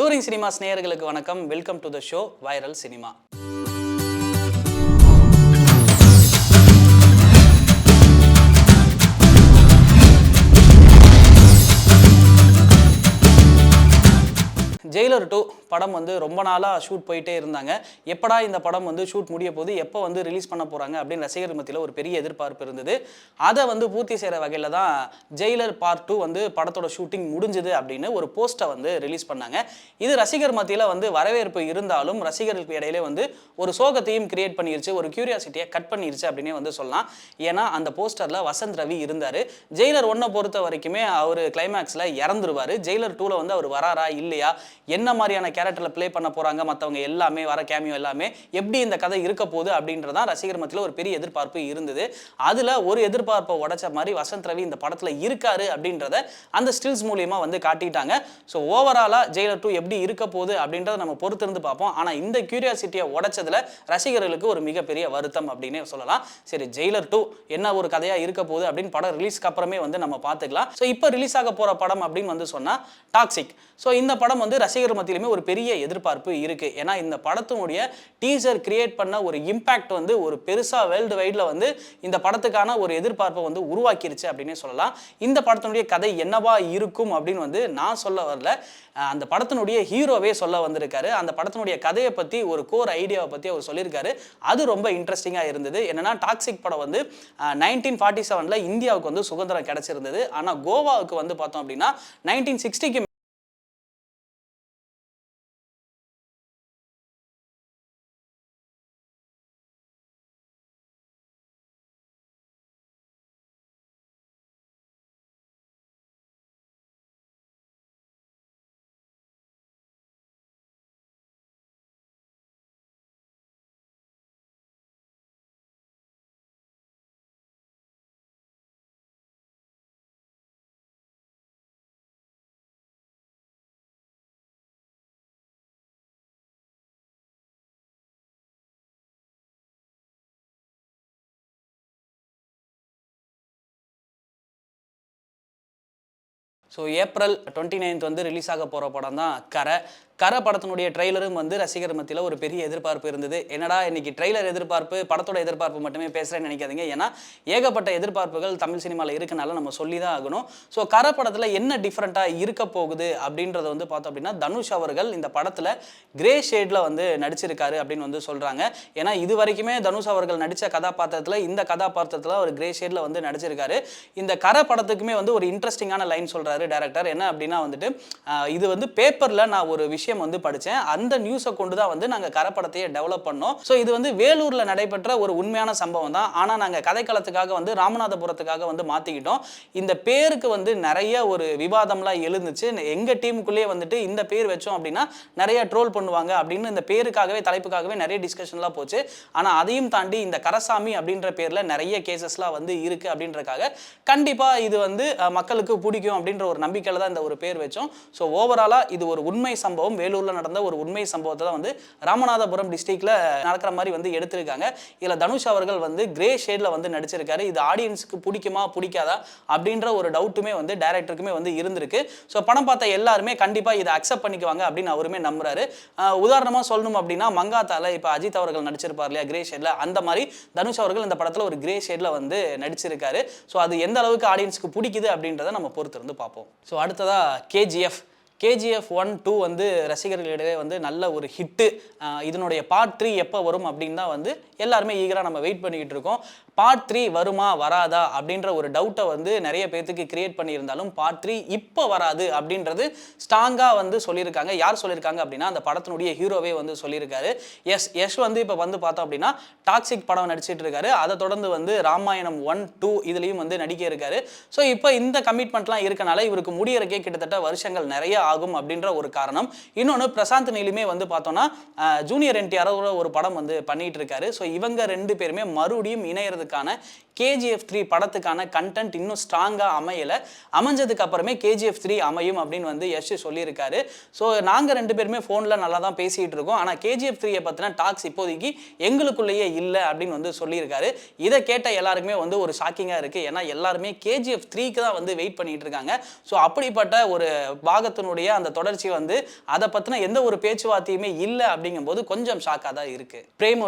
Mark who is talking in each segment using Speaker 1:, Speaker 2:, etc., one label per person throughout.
Speaker 1: Touring cinemas நேயர்களுக்கு வணக்கம். Welcome to the show viral cinema. Jailer 2 படம் வந்து ரொம்ப நாளாக ஷூட் போயிட்டே இருந்தாங்க. எப்படா இந்த படம் வந்து ஷூட் முடிய போது, எப்போ வந்து ரிலீஸ் பண்ண போகிறாங்க அப்படின்னு ரசிகர் மத்தியில் ஒரு பெரிய எதிர்பார்ப்பு இருந்தது. அதை வந்து பூர்த்தி செய்கிற வகையில் தான் ஜெயிலர் பார்ட் 2 வந்து படத்தோட ஷூட்டிங் முடிஞ்சுது அப்படின்னு ஒரு போஸ்ட்டை வந்து ரிலீஸ் பண்ணாங்க. இது ரசிகர் மத்தியில் வந்து வரவேற்பு இருந்தாலும் ரசிகர்களுக்கு இடையிலே வந்து ஒரு சோகத்தையும் கிரியேட் பண்ணிருச்சு, ஒரு கியூரியாசிட்டியை கட் பண்ணிருச்சு அப்படின்னே வந்து சொல்லலாம். ஏன்னா அந்த போஸ்டரில் வசந்த் ரவி இருந்தார். ஜெயிலர் 1 பொறுத்த வரைக்குமே அவர் கிளைமேக்ஸில் இறந்துருவார். ஜெயிலர் 2 வந்து அவர் வராரா இல்லையா, என்ன மாதிரியான கேரக்டரில் ப்ளே பண்ண போகிறாங்க, மற்றவங்க எல்லாமே வர கேமியோ எல்லாமே எப்படி இந்த கதை இருக்க போகுது அப்படின்றதான் ரசிகர் மத்தியில் ஒரு பெரிய எதிர்பார்ப்பு இருந்தது. அதில் ஒரு எதிர்பார்ப்பை உடைச்ச மாதிரி வசந்த் ரவி இந்த படத்தில் இருக்காரு அப்படின்றத அந்த ஸ்டில்ஸ் மூலியமாக வந்து காட்டிட்டாங்க. ஸோ ஓவராலாக ஜெயிலர் 2 எப்படி இருக்க போகுது அப்படின்றத நம்ம பொறுத்திருந்து பார்ப்போம். ஆனால் இந்த கியூரியாசிட்டியை உடைச்சதில் ரசிகர்களுக்கு ஒரு மிகப்பெரிய வருத்தம் அப்படின்னே சொல்லலாம். சரி, ஜெயிலர் 2 என்ன ஒரு கதையாக இருக்க போகுது அப்படின்னு படம் ரிலீஸ்க்கு அப்புறமே வந்து நம்ம பார்த்துக்கலாம். ஸோ இப்போ ரிலீஸ் ஆக போகிற படம் அப்படின்னு வந்து சொன்னால் டாக்ஸிக். ஸோ இந்த படம் வந்து ரசிகர் மத்தியிலுமே ஒரு பெரிய எதிர்பார்ப்பு இருக்கு. ஏன்னா இந்த படத்தினுடைய டீசர் கிரியேட் பண்ண ஒரு இம்பாக்ட் வந்து ஒரு பெருசா வேர்ல்டு வைட்ல வந்து இந்த படத்துக்கான ஒரு எதிர்பார்ப்பை வந்து உருவாக்கிருச்சு அப்படின்னு சொல்லலாம். இந்த படத்தினுடைய கதை என்னவா இருக்கும் அப்படின்னு வந்து நான் சொல்ல வரல, அந்த படத்தினுடைய ஹீரோவே சொல்ல வந்திருக்காரு. அந்த படத்தினுடைய கதையை பற்றி ஒரு கோர் ஐடியாவை பற்றி அவர் சொல்லியிருக்காரு. அது ரொம்ப இன்ட்ரெஸ்டிங்காக இருந்தது. என்னன்னா டாக்ஸிக் படம் வந்து 1947 இந்தியாவுக்கு வந்து சுதந்திரம் கிடைச்சிருந்தது. ஆனால் கோவாவுக்கு வந்து பார்த்தோம் அப்படின்னா 1960க்கு ஏப்ரல் 29 வந்து ரிலீஸ் ஆக போகிற படம் தான் கரை படத்தினுடைய ட்ரெய்லரும் வந்து ரசிகர் மத்தியில் ஒரு பெரிய எதிர்பார்ப்பு இருந்தது. என்னடா இன்னைக்கு ட்ரெய்லர் எதிர்பார்ப்பு படத்தோட எதிர்பார்ப்பு மட்டுமே பேசுகிறேன்னு நினைக்காதீங்க. ஏன்னா ஏகப்பட்ட எதிர்பார்ப்புகள் தமிழ் சினிமாவில் இருக்கனால நம்ம சொல்லி தான் ஆகணும். ஸோ கரை படத்தில் என்ன டிஃப்ரெண்ட்டாக இருக்க போகுது அப்படின்றத வந்து பார்த்தோம் அப்படின்னா தனுஷ் அவர்கள் இந்த படத்தில் கிரே ஷேடில் வந்து நடிச்சிருக்காரு அப்படின்னு வந்து சொல்கிறாங்க. ஏன்னா இது வரைக்குமே தனுஷ் அவர்கள் நடித்த கதாபாத்திரத்தில் இந்த கதாபாத்திரத்தில் ஒரு கிரே ஷேடில் வந்து நடிச்சிருக்காரு. இந்த கரை படத்துக்குமே வந்து ஒரு இன்ட்ரெஸ்டிங்கான லைன் சொல்கிறாரு டைரக்டர். என்ன அப்படின்னா வந்துட்டு இது வந்து பேப்பரில் நான் ஒரு விஷயம் வந்து படித்தேன், அந்த நியூஸை கொண்டு தான் வந்து நாங்கள் கரைப்படத்தையே டெவலப் பண்ணோம். ஸோ இது வந்து வேலூரில் நடைபெற்ற ஒரு உண்மையான சம்பவம் தான். ஆனால் நாங்கள் கதைக்களத்துக்காக வந்து ராமநாதபுரத்துக்காக வந்து மாற்றிக்கிட்டோம். இந்த பேருக்கு வந்து நிறைய ஒரு விவாதம்லாம் எழுந்துச்சு. எங்கள் டீமுக்குள்ளேயே வந்துட்டு இந்த பேர் வச்சோம் அப்படின்னா நிறைய ட்ரோல் பண்ணுவாங்க அப்படின்னு இந்த பேருக்காகவே தலைப்புக்காகவே நிறைய டிஸ்கஷன்லாம் போச்சு. ஆனால் அதையும் தாண்டி இந்த கரசாமி அப்படின்ற பேரில் நிறைய கேசஸ்லாம் வந்து இருக்குது அப்படின்றக்காக கண்டிப்பாக இது வந்து மக்களுக்கு பிடிக்கும் அப்படின்ற ஒரு நம்பிக்கையில் தான் இந்த ஒரு பேர் வச்சோம். ஸோ ஓவராலாக இது ஒரு உண்மை சம்பவம், வேலூரில் நடந்த ஒரு உண்மை சம்பவத்தை தான் வந்து ராமநாதபுரம் டிஸ்ட்ரிக்ட்ல நடக்கிற மாதிரி வந்து எடுத்திருக்காங்க. இதில் தனுஷ் அவர்கள் வந்து கிரே ஷேட்ல வந்து நடிச்சிருக்காரு. இது ஆடியன்ஸுக்கு பிடிக்குமா பிடிக்காதா அப்படின்ற ஒரு டவுட்டுமே வந்து டைரக்டருக்குமே வந்து இருந்திருக்கு. ஸோ படம் பார்த்த எல்லாருமே கண்டிப்பாக இதை அக்செப்ட் பண்ணிக்குவாங்க அப்படின்னு அவருமே நம்புறாரு. உதாரணமாக சொல்லணும் அப்படின்னா மங்காத்தால இப்போ அஜித் அவர்கள் நடிச்சிருப்பார் இல்லையா கிரே ஷேட்ல, அந்த மாதிரி தனுஷ் அவர்கள் இந்த படத்தில் ஒரு கிரே ஷேட்ல வந்து நடிச்சிருக்காரு. ஸோ அது எந்த அளவுக்கு ஆடியன்ஸுக்கு பிடிக்குது அப்படின்றத நம்ம பொறுத்து இருந்து பார்ப்போம். ஸோ அடுத்ததா கேஜிஎஃப் 1-2 வந்து ரசிகர்களிடையே வந்து நல்ல ஒரு ஹிட்டு. இதனுடைய பார்ட் 3 எப்போ வரும் அப்படின்னு தான் வந்து எல்லாருமே ஈகராக நம்ம வெயிட் பண்ணிக்கிட்டு இருக்கோம். பார்ட் 3 வருமா வராதா அப்படின்ற ஒரு டவுட்டை வந்து நிறைய பேர்த்துக்கு கிரியேட் பண்ணியிருந்தாலும் பார்ட் 3 இப்போ வராது அப்படின்றது ஸ்ட்ராங்காக வந்து சொல்லியிருக்காங்க. யார் சொல்லியிருக்காங்க அப்படின்னா அந்த படத்தினுடைய ஹீரோவே வந்து சொல்லியிருக்காரு. யஷ் வந்து இப்போ வந்து பார்த்தோம் அப்படின்னா டாக்ஸிக் படம் நடிச்சிட்டு இருக்காரு. அதை தொடர்ந்து வந்து ராமாயணம் 1-2 இதுலேயும் வந்து நடிக்க இருக்காரு. ஸோ இப்போ இந்த கமிட்மெண்ட்லாம் இருக்கனால இவருக்கு முடியறக்கே கிட்டத்தட்ட வருஷங்கள் நிறைய ஆகும் அப்படின்ற ஒரு காரணம். இன்னொன்று பிரசாந்த் நீலுமே வந்து பார்த்தோம்னா ஜூனியர் NTR ஒரு படம் வந்து பண்ணிட்டு இருக்காரு. ஸோ இவங்க 2 பேருமே மறுபடியும் இணையறது எடுக்கிறதுக்கான கேஜிஎஃப் 3 படத்துக்கான கண்டென்ட் இன்னும் ஸ்ட்ராங்காக அமையலை. அமைஞ்சதுக்கு அப்புறமே கேஜிஎஃப் 3 அமையும் அப்படின்னு வந்து யஷ் சொல்லியிருக்காரு. ஸோ நாங்கள் 2 பேருமே ஃபோனில் நல்லா தான் பேசிகிட்டு இருக்கோம். ஆனால் கேஜிஎஃப் 3 பற்றின டாக்ஸ் இப்போதைக்கு எங்களுக்குள்ளேயே இல்லை அப்படின்னு வந்து சொல்லியிருக்காரு. இதை கேட்ட எல்லாருக்குமே வந்து ஒரு ஷாக்கிங்காக இருக்குது. ஏன்னா எல்லாருமே கேஜிஎஃப் 3க்கு தான் வந்து வெயிட் பண்ணிட்டு இருக்காங்க. ஸோ அப்படிப்பட்ட ஒரு பாகத்தினுடைய அந்த தொடர்ச்சி வந்து அதை பற்றின எந்த ஒரு பேச்சுவார்த்தையுமே இல்லை அப்படிங்கும்போது கொஞ்சம் ஷாக்காக தான் இருக்குது.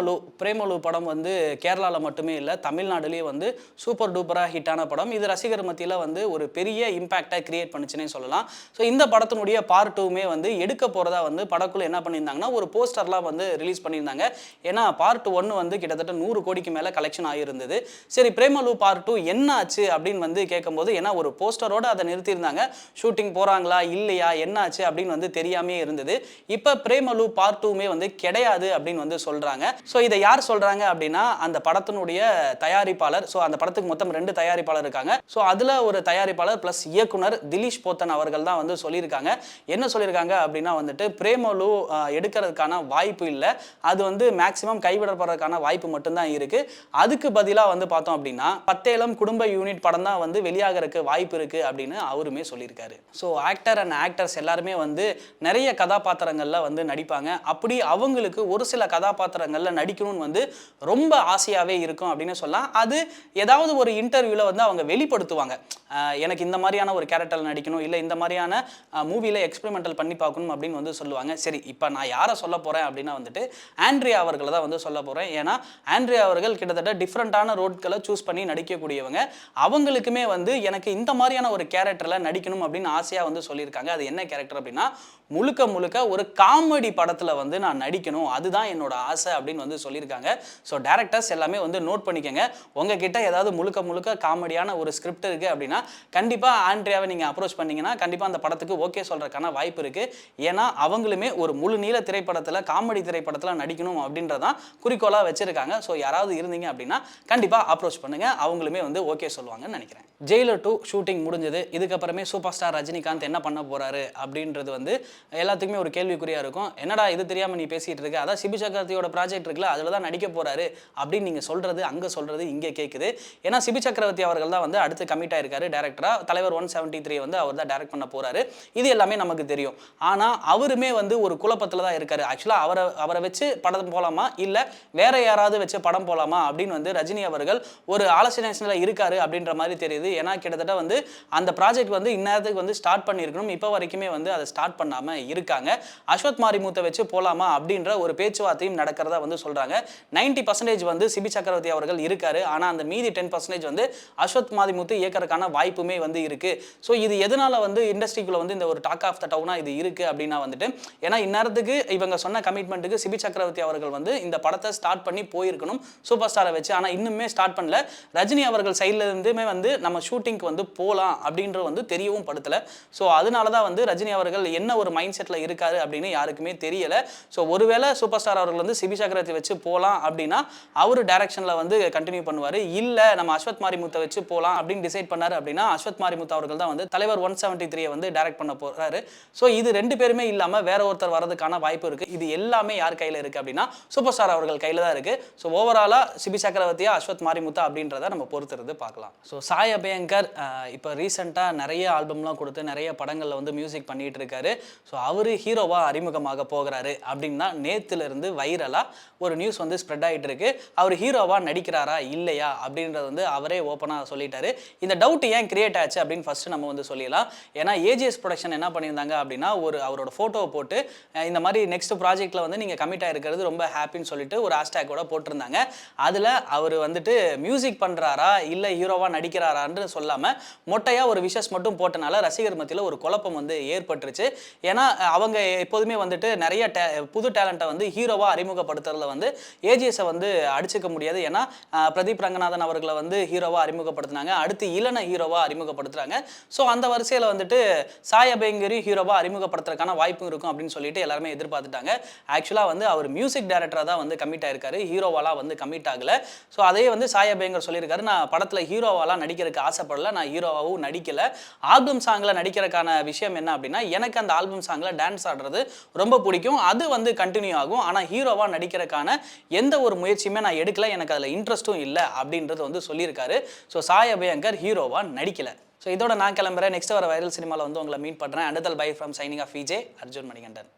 Speaker 1: பிரேமலு படம் வந்து கேரளாவில் மட்டுமே இல்லை, தமிழ்நாடுலேயே வந்து சூப்பர் டூப்பராக ஹிட்டான படம். இது ரசிகர் மத்தியில் வந்து ஒரு பெரிய இம்பாக்டை கிரியேட் பண்ணுச்சுன்னே சொல்லலாம். ஸோ இந்த படத்தினுடைய பார்ட் 2மே வந்து எடுக்க போகிறதா வந்து படக்குழு என்ன பண்ணியிருந்தாங்கன்னா ஒரு போஸ்டர்லாம் வந்து ரிலீஸ் பண்ணியிருந்தாங்க. ஏன்னா பார்ட் 1 வந்து கிட்டத்தட்ட 100 கோடிக்கு மேலே கலெக்ஷன் ஆகியிருந்தது. சரி, பிரேமலு பார்ட் 2 என்ன ஆச்சு அப்படின்னு வந்து கேட்கும்போது, ஏன்னா ஒரு போஸ்டரோடு அதை நிறுத்தியிருந்தாங்க, ஷூட்டிங் போகிறாங்களா இல்லையா என்ன ஆச்சு அப்படின்னு வந்து தெரியாமே இருந்தது. இப்போ பிரேமலு பார்ட் 2மே வந்து கிடையாது அப்படின்னு வந்து சொல்கிறாங்க. ஸோ இதை யார் சொல்கிறாங்க அப்படின்னா அந்த படத்தினுடைய தயாரிப்பாளர். ஸோ அந்த படத்துக்கு மொத்தம் 2 தயாரிப்பாளர் இருக்காங்க. ஸோ அதில் ஒரு தயாரிப்பாளர் ப்ளஸ் இயக்குனர் திலீஷ் போத்தன் அவர்கள் தான் வந்து சொல்லியிருக்காங்க. என்ன சொல்லியிருக்காங்க அப்படின்னா வந்துட்டு பிரேமலு எடுக்கிறதுக்கான வாய்ப்பு இல்லை, அது வந்து மேக்ஸிமம் கைவிடப்படுறதுக்கான வாய்ப்பு மட்டும்தான் இருக்குது. அதுக்கு பதிலாக வந்து பார்த்தோம் அப்படின்னா பத்தேலம் குடும்ப யூனிட் படம் தான் வந்து வெளியாகிறதுக்கு வாய்ப்பு இருக்குது அப்படின்னு அவருமே சொல்லியிருக்காரு. ஸோ ஆக்டர் அண்ட் ஆக்டர்ஸ் எல்லாருமே வந்து நிறைய கதாபாத்திரங்களில் வந்து நடிப்பாங்க. அப்படி அவங்களுக்கு ஒரு சில கதாபாத்திரங்களில் நடிக்கணும்னு வந்து ரொம்ப ஆசையாகவே இருக்கும் அப்படின்னு சொல்லலாம். அது ஏதாவது ஒரு இன்டர்வியூவில் வந்து அவங்க வெளிப்படுத்துவாங்க, எனக்கு இந்த மாதிரியான ஒரு கேரக்டரில் நடிக்கணும், இல்லை இந்த மாதிரியான மூவியில் எக்ஸ்பெரிமெண்டல் பண்ணி பார்க்கணும் அப்படின்னு வந்து சொல்லுவாங்க. சரி, இப்போ நான் யாரை சொல்ல போகிறேன் அப்படின்னா வந்துட்டு ஆண்ட்ரியா அவர்களை தான் வந்து சொல்ல போகிறேன். ஏன்னா ஆண்ட்ரியா அவர்கள் கிட்டத்தட்ட டிஃப்ரெண்ட்டான ரோட்களை சூஸ் பண்ணி நடிக்கக்கூடியவங்க. அவங்களுக்குமே வந்து எனக்கு இந்த மாதிரியான ஒரு கேரக்டரில் நடிக்கணும் அப்படின்னு ஆசையாக வந்து சொல்லியிருக்காங்க. அது என்ன கேரக்டர் அப்படின்னா முழுக்க முழுக்க ஒரு காமெடி படத்தில் வந்து நான் நடிக்கணும், அதுதான் என்னோட ஆசை அப்படின்னு வந்து சொல்லியிருக்காங்க. ஸோ டேரக்டர்ஸ் எல்லாமே வந்து நோட் பண்ணிக்கங்க. உங்ககிட்ட ஏதாவது முழுக்க முழுக்க காமெடியான ஒரு ஸ்கிரிப்ட் இருக்குது அப்படின்னா கண்டிப்பாக ஆண்ட்ரியாவை நீங்கள் அப்ரோச் பண்ணிங்கன்னா கண்டிப்பாக அந்த படத்துக்கு ஓகே சொல்கிறதுக்கான வாய்ப்பு இருக்குது. ஏன்னா அவங்களுமே ஒரு முழு நீள திரைப்படத்தில் காமெடி திரைப்படத்தில் நடிக்கணும் அப்படின்றதான் குறிக்கோளாக வச்சுருக்காங்க. ஸோ யாராவது இருந்தீங்க அப்படின்னா கண்டிப்பாக அப்ரோச் பண்ணுங்கள், அவங்களுமே வந்து ஓகே சொல்லுவாங்கன்னு நினைக்கிறேன். ஜெயிலர் 2 ஷூட்டிங் முடிஞ்சது. இதுக்கப்புறமே சூப்பர் ஸ்டார் ரஜினிகாந்த் என்ன பண்ண போகிறாரு அப்படின்றது வந்து எல்லாத்துக்குமே ஒரு கேள்விக்குறியாக இருக்கும். என்னடா இது தெரியாமல் நீ பேசிகிட்டு இருக்க, அதான் சிபி சக்கரவர்த்தியோட ப்ராஜெக்ட் இருக்குல்ல அதில் தான் நடிக்க போகிறாரு அப்படின்னு நீங்கள் சொல்கிறது அங்கே சொல்கிறது இங்கே கேட்குது. ஏன்னா சிபி சக்கரவர்த்தி அவர்கள் தான் வந்து அடுத்து கமிட் ஆயிருக்காரு டேரக்டராக. தலைவர் 173 வந்து அவர் தான் டைரக்ட் பண்ண போகிறாரு. இது எல்லாமே நமக்கு தெரியும். ஆனால் அவருமே வந்து ஒரு குழப்பத்தில் தான் இருக்காரு. ஆக்சுவலாக அவரை வச்சு படம் போகலாமா இல்லை வேற யாராவது வச்சு படம் போகலாமா அப்படின்னு வந்து ரஜினி அவர்கள் ஒரு ஆலோசனையில் இருக்காரு அப்படின்ற மாதிரி தெரியுது. ஏன்னா கிட்டத்தட்ட வந்து அந்த ப்ராஜெக்ட் வந்து இந்நேரத்துக்கு வந்து ஸ்டார்ட் பண்ணியிருக்கணும், இப்போ வரைக்குமே வந்து அதை ஸ்டார்ட் பண்ணாமல் இருக்காங்க. அஸ்வத் மாரிமுத்தை வச்சு போகலாமா அப்படின்ற ஒரு பேச்சுவார்த்தையும் நடக்கிறதா வந்து சொல்கிறாங்க. 90% வந்து சிபி சக்கரவர்த்தி அவர்கள் இருக்காரு. ஆனால் அந்த மீதி 10% வந்து அஸ்வத் மாரிமுத்து இயக்கறதுக்கான வாய்ப்புமே வந்து இருக்குது. ஸோ இது எதனால் வந்து இண்டஸ்ட்ரிக்குள்ளே வந்து இந்த ஒரு டாக் ஆஃப் த டவுனாக இது இருக்குது அப்படின்னா வந்துட்டு ஏன்னா இந்நேரத்துக்கு இவங்க சொன்ன கமிட்மெண்ட்டுக்கு சிபி சக்கரவர்த்தி அவர்கள் வந்து இந்த படத்தை ஸ்டார்ட் பண்ணி போயிருக்கணும் சூப்பர் ஸ்டாரை வச்சு. ஆனால் இன்னுமே ஸ்டார்ட் பண்ணல. ரஜினி அவர்கள் சைடில் இருந்துமே வந்து நம்ம ஷூட்டிங்க்கு வந்து போகலாம் அப்படின்ற வந்து தெரியவும் படுத்தலை. ஸோ அதனால தான் வந்து ரஜினி அவர்கள் என்ன ஒரு மைண்ட் செட்டில் இருக்காரு அப்படின்னு யாருக்குமே தெரியலை. ஸோ ஒருவேளை சூப்பர் ஸ்டார் அவர்கள் வந்து சிபி சக்கரவர்த்தி வச்சு போகலாம் அப்படின்னா அவர் டைரக்ஷனில் வந்து கண்டினியூ பண்ணுவார். இல்லை நம்ம அஸ்வத் மாரிமுத்தை வச்சு போகலாம் அப்படின்னு டிசைட் பண்ணார் அப்படின்னா அஸ்வத் மாரிமுத்து அவர்கள் தான் வந்து தலைவர் 173 வந்து டைரக்ட் பண்ண போகிறாரு. ஸோ இது 2 பேருமே இல்லாமல் வேற ஒருத்தர் வரதுக்கான வாய்ப்பு இருக்குது. இது எல்லாமே யார் கையில் இருக்குது அப்படின்னா சூப்பர் ஸ்டார் அவர்கள் கையில் தான் இருக்குது. ஸோ ஓவராலாக சிபி சக்கரவர்த்தியா அஸ்வத் மாரிமுத்தா அப்படின்றத நம்ம பொறுத்திருந்து பார்க்கலாம். ஸோ சாய் அபயங்கர் இப்போ ரீசெண்டாக நிறைய ஆல்பம்லாம் கொடுத்து நிறைய படங்களில் வந்து மியூசிக் பண்ணிகிட்டு இருக்காரு. ஸோ அவர் ஹீரோவாக அறிமுகமாக போகிறாரு அப்படின்னு தான் நேற்றுலேருந்து வைரலாக ஒரு நியூஸ் வந்து ஸ்ப்ரெட் ஆகிட்டு இருக்கு. அவர் ஹீரோவாக நடிக்கிறாரா இல்லையா அப்படின்றது வந்து அவரே ஓப்பனாக சொல்லிட்டாரு. இந்த டவுட் ஏன் கிரியேட் ஆச்சு அப்படின்னு ஃபஸ்ட்டு நம்ம வந்து சொல்லிடலாம். ஏன்னா ஏஜிஎஸ் ப்ரொடக்ஷன் என்ன பண்ணியிருந்தாங்க அப்படின்னா அவரோட ஃபோட்டோவை போட்டு இந்த மாதிரி நெக்ஸ்ட் ப்ராஜெக்ட்டில் வந்து நீங்கள் கமிட் ஆகிருக்கிறது ரொம்ப ஹாப்பின்னு சொல்லிட்டு ஒரு ஹேஷ்டேக்கோட போட்டிருந்தாங்க. அதில் அவர் வந்துட்டு மியூசிக் பண்ணுறாரா இல்லை ஹீரோவாக நடிக்கிறாரான்னு சொல்லாமல் மொட்டையாக ஒரு விஷஸ் மட்டும் போட்டனால ரசிகர் மத்தியில் ஒரு குழப்பம் வந்து ஏற்பட்டுருச்சு. ஏன்னா அவங்க எப்போதுமே வந்துட்டு நிறைய புது டேலண்ட்டை வந்து ஹீரோவாக அறிமுகப்படுத்துறதுல வந்து ஏஜிஎஸை வந்து அடிச்சுக்க முடியாது. ஏன்னா பிரதீப் ரங்கநாதன் அவர்களை வந்து ஹீரோவாக அறிமுகப்படுத்தினாங்க, அடுத்து இளன ஹீரோவாக அறிமுகப்படுத்துகிறாங்க. ஸோ அந்த வரிசையில் வந்துட்டு சாய் அபயங்கரி ஹீரோவாக அறிமுகப்படுத்துறதுக்கான வாய்ப்பும் இருக்கும் அப்படின்னு சொல்லிட்டு எல்லாருமே எதிர்பார்த்துட்டாங்க. ஆக்சுவலாக வந்து அவர் மியூசிக் டைரக்டராக தான் வந்து கமிட் ஆயிருக்காரு, ஹீரோவாலாம் வந்து கமிட் ஆகலை. ஸோ அதே வந்து சாய் அபயங்கர் சொல்லியிருக்காரு, நான் படத்தில் ஹீரோவாலாம் நடிக்கிறதுக்கு ஆசைப்படலை, நான் ஹீரோவாகவும் நடிக்கலை. ஆல்பம் சாங்கில் நடிக்கிறதுக்கான விஷயம் என்ன அப்படின்னா எனக்கு அந்த ஆல்பம் சாங்கில் டான்ஸ் ஆடுறது ரொம்ப பிடிக்கும், அது வந்து கண்டினியூ ஆகும். ஆனால் ஹீரோவாக நடிக்கிறதுக்கான எந்த ஒரு முயற்சியுமே நான் எடுக்கல, எனக்கு அதில் இன்ட்ரெஸ்ட்டும் இன்ட்ரெஸ்ட்டும் இல்லை அப்படின்றது வந்து சொல்லியிருக்காரு. ஸோ சாய் அபயங்கர் ஹீரோவாக நடிக்கலை. ஸோ இதோட நான் கிளம்புறேன். நெக்ஸ்ட் வர வைரல் சினிமாவில் வந்து உங்களை மீட் பண்ணுறேன். Until bye from signing off VJ Arjun Manikandan.